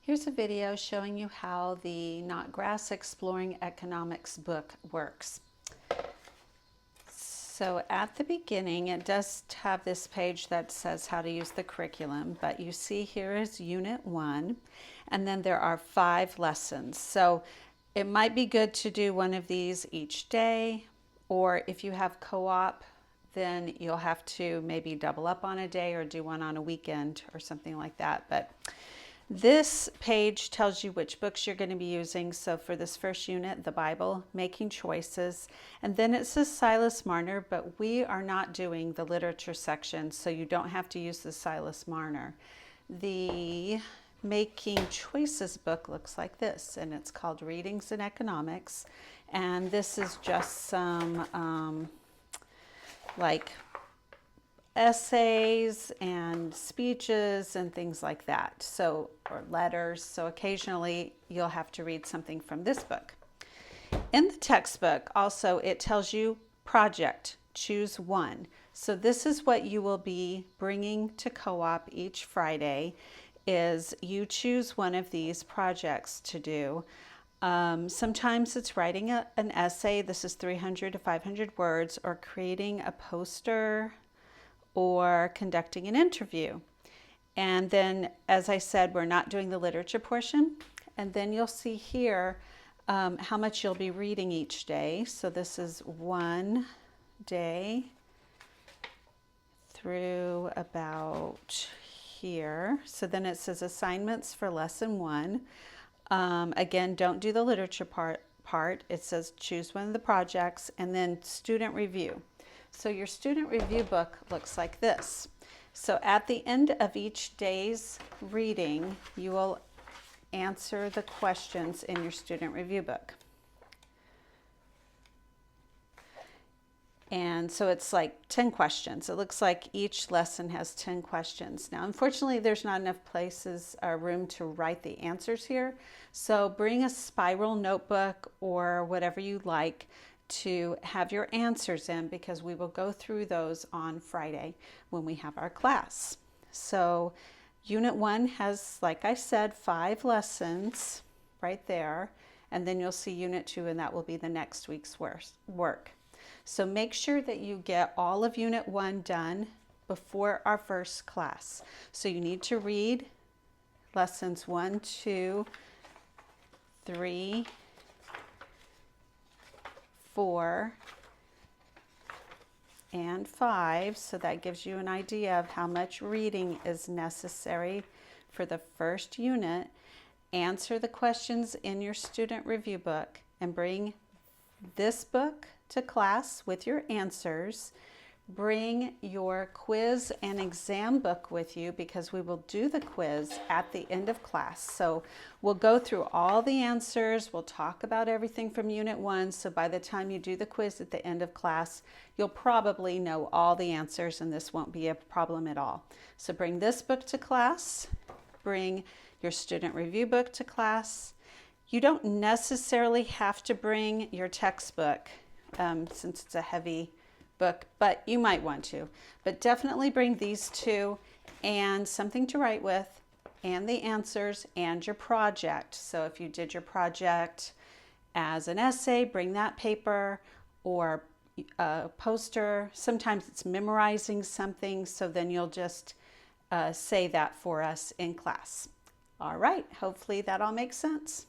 Here's a video showing you how the Notgrass Exploring Economics book works. So at the beginning, it does have this page that says how to use the curriculum, but you see here is Unit 1, and then there are 5 lessons. So it might be good to do one of these each day, or if you have co-op, then you'll have to maybe double up on a day or do one on a weekend or something like that. But this page tells you which books you're going to be using. So for this first unit, the Bible, making choices, and then it says Silas Marner, but we are not doing the literature section, so you don't have to use the Silas Marner. The Making Choices book looks like this, and it's called Readings in Economics, and this is just some like essays and speeches and things like that, so, or letters. So occasionally you'll have to read something from this book. In the textbook also, it tells you project, choose one. So this is what you will be bringing to co-op each Friday, is you choose one of these projects to do. Sometimes it's writing an essay. This is 300 to 500 words, or creating a poster, or conducting an interview. And then, as I said, we're not doing the literature portion. And then you'll see here how much you'll be reading each day. So this is one day through about here. So then it says assignments for lesson 1. Again, don't do the literature part. It says choose one of the projects, and then student review. So your student review book looks like this. So at the end of each day's reading, you will answer the questions in your student review book. And so it's like 10 questions. It looks like each lesson has 10 questions. Now, unfortunately, there's not enough places or room to write the answers here. So bring a spiral notebook or whatever you like to have your answers in, because we will go through those on Friday when we have our class. So Unit 1 has, like I said, 5 lessons right there. And then you'll see Unit 2, and that will be the next week's work. So make sure that you get all of Unit 1 done before our first class. So you need to read lessons 1, 2, 3, 4, and 5. So that gives you an idea of how much reading is necessary for the first unit. Answer the questions in your student review book, and bring this book to class with your answers. Bring your quiz and exam book with you, because we will do the quiz at the end of class. So we'll go through all the answers. We'll talk about everything from Unit 1. So by the time you do the quiz at the end of class, you'll probably know all the answers, and this won't be a problem at all. So bring this book to class. Bring your student review book to class. You don't necessarily have to bring your textbook since it's a heavy book, but you might want to. But definitely bring these two, and something to write with, and the answers, and your project. So if you did your project as an essay, bring that paper, or a poster. Sometimes it's memorizing something, so then you'll just say that for us in class. All right, hopefully that all makes sense.